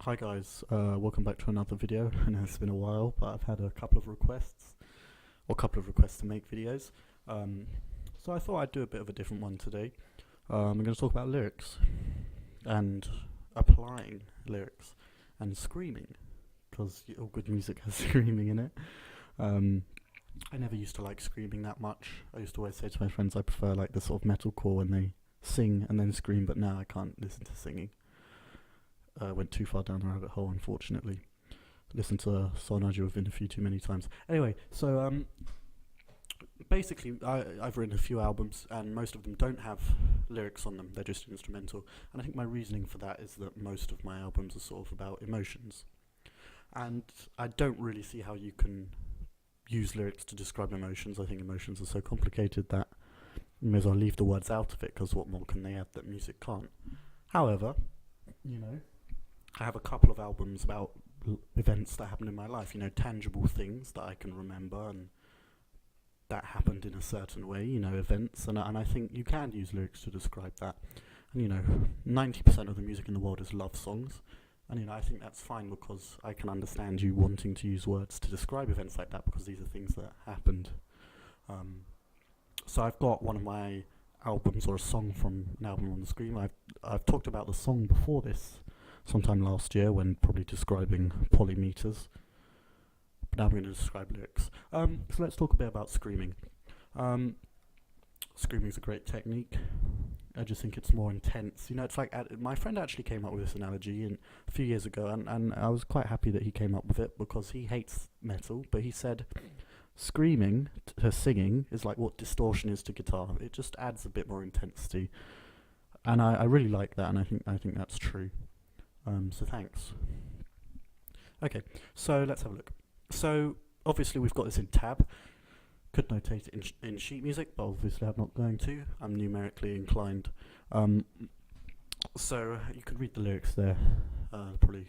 Hi guys, welcome back to another video. I know it's been a while, but I've had a couple of requests, to make videos. So I thought I'd do a bit of a different one today. I'm going to talk about lyrics, and applying lyrics, and screaming, because all good music has screaming in it. I never used to like screaming that much. I used to always say to my friends I prefer like the sort of metalcore when they sing and then scream, but now I can't listen to singing. Went too far down the rabbit hole, unfortunately. Listened to Sonaja within a few too many times. Anyway, so basically, I've written a few albums, and most of them don't have lyrics on them. They're just instrumental. And I think my reasoning for that is that most of my albums are sort of about emotions. And I don't really see how you can use lyrics to describe emotions. I think emotions are so complicated that you may as well leave the words out of it, because what more can they add that music can't? However, I have a couple of albums about events that happened in my life, tangible things that I can remember and that happened in a certain way, events, and I think you can use lyrics to describe that. And 90% of the music in the world is love songs, and I think that's fine, because I can understand you wanting to use words to describe events like that, because these are things that happened. So I've got one of my albums, or a song from an album on the screen. I've talked about the song before this, sometime last year, when probably describing polymeters. But now I'm going to describe lyrics. So let's talk a bit about screaming. Screaming is a great technique. I just think it's more intense. It's like, my friend actually came up with this analogy a few years ago, and I was quite happy that he came up with it, because he hates metal, but he said screaming to singing is like what distortion is to guitar. It just adds a bit more intensity, and I really like that, and I think that's true. So thanks. Okay, so let's have a look. So obviously we've got this in tab. Could notate it in sheet music, but obviously I'm not going to. I'm numerically inclined. So you can read the lyrics there. Probably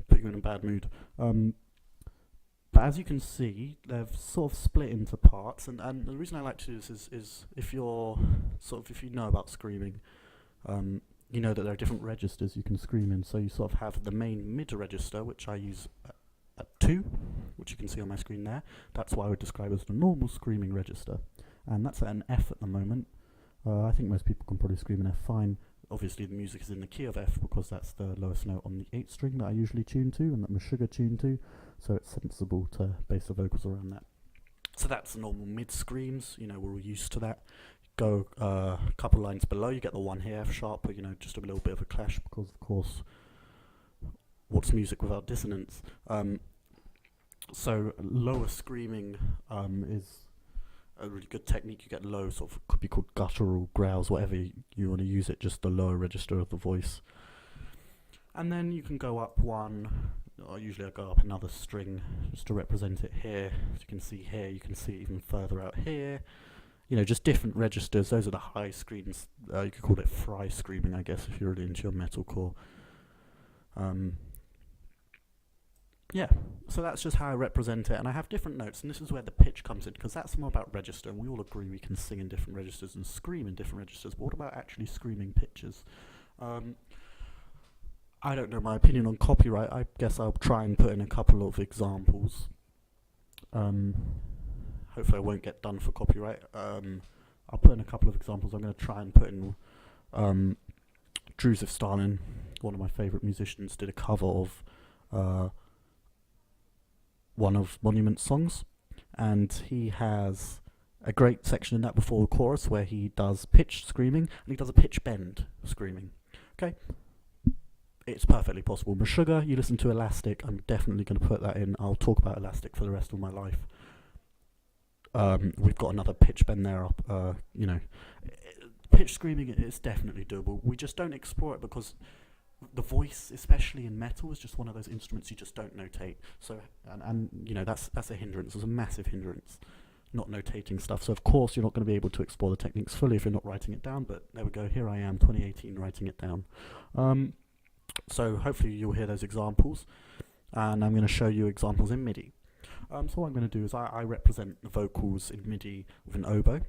put you in a bad mood. But as you can see, they've sort of split into parts, and the reason I like to do this is if you're if you know about screaming, you know that there are different registers you can scream in. So you sort of have the main mid register, which I use at 2, which you can see on my screen there. That's what I would describe as the normal screaming register, and that's at an F at the moment. I think most people can probably scream an F fine. Obviously the music is in the key of F, because that's the lowest note on the 8th string that I usually tune to, and that Meshuggah tune to, so it's sensible to base the vocals around that. So that's the normal mid screams, we're all used to that. Go a couple lines below, you get the 1 here, F sharp, but just a little bit of a clash, because of course, what's music without dissonance? So lower screaming is a really good technique. You get low, could be called guttural growls, whatever you want to use it, just the lower register of the voice. And then you can go up one, or usually I go up another string just to represent it here. As you can see here, you can see it even further out here. Just different registers. Those are the high screams. You could call it fry screaming, I guess, if you're really into your metalcore. Yeah, so that's just how I represent it, and I have different notes, and this is where the pitch comes in, because that's more about register, and we all agree we can sing in different registers and scream in different registers, but what about actually screaming pitches? I don't know my opinion on copyright. I guess I'll try and put in a couple of examples. Hopefully I won't get done for copyright. I'll put in a couple of examples. I'm going to try and put in Druzif Stalin, one of my favourite musicians, did a cover of one of Monument's songs, and he has a great section in that before the chorus where he does pitch screaming, and he does a pitch bend screaming. Okay, it's perfectly possible. Meshuggah, you listen to Elastic, I'm definitely going to put that in. I'll talk about Elastic for the rest of my life. We've got another pitch bend there up. Pitch screaming is definitely doable. We just don't explore it, because the voice, especially in metal, is just one of those instruments you just don't notate. So, and that's a hindrance. It's a massive hindrance, not notating stuff. So of course you're not going to be able to explore the techniques fully if you're not writing it down. But there we go. Here I am, 2018, writing it down. So hopefully you'll hear those examples, and I'm going to show you examples in MIDI. So what I'm going to do is I represent the vocals in MIDI with an oboe.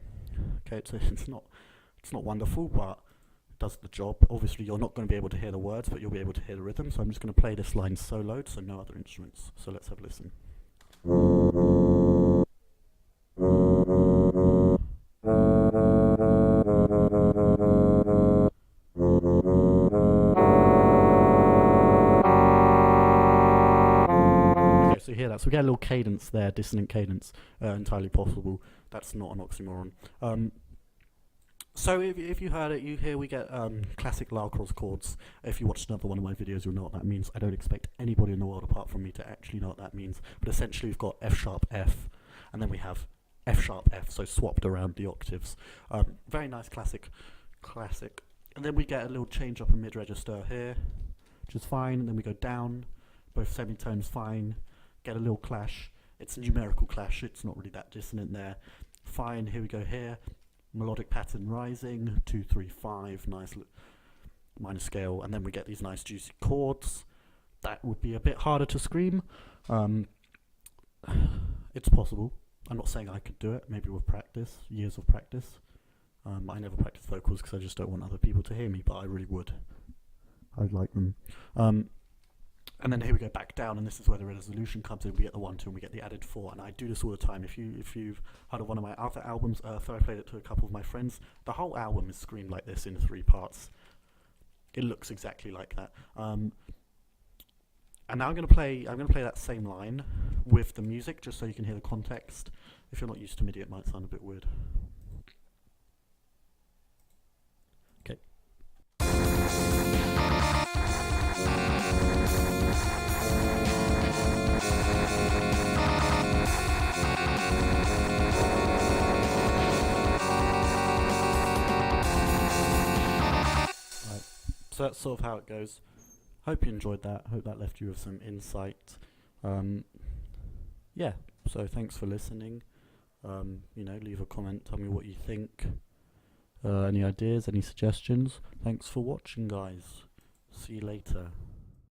Okay, so it's not wonderful, but does the job. Obviously you're not going to be able to hear the words, but you'll be able to hear the rhythm, so I'm just going to play this line soloed, so no other instruments. So let's have a listen. Okay, so you hear that. So we get a little cadence there, dissonant cadence, entirely possible. That's not an oxymoron. So if you heard it, you hear we get classic Lacrosse chords. If you watched another one of my videos, you'll know what that means. I don't expect anybody in the world apart from me to actually know what that means. But essentially we've got F sharp F, and then we have F sharp F, so swapped around the octaves. Very nice classic. And then we get a little change up in mid-register here, which is fine. And then we go down, both semitones fine. Get a little clash. It's a numerical clash. It's not really that dissonant there. Fine. Here we go here. Melodic pattern rising, 2, 3, 5, nice minor scale, and then we get these nice juicy chords. That would be a bit harder to scream. It's possible. I'm not saying I could do it, maybe with practice, years of practice. I never practice vocals because I just don't want other people to hear me, but I really would. I'd like them. And then here we go back down, and this is where the resolution comes in. We get the 1, 2, and we get the added 4. And I do this all the time. If you've heard of one of my other albums, so I played it to a couple of my friends. The whole album is screamed like this in 3 parts. It looks exactly like that. And now I'm gonna play that same line with the music, just so you can hear the context. If you're not used to MIDI, it might sound a bit weird. Okay. So that's sort of how it goes. Hope you enjoyed that. Hope that left you with some insight. Yeah, so thanks for listening. Leave a comment, tell me what you think. Any ideas, any suggestions. Thanks for watching, guys. See you later.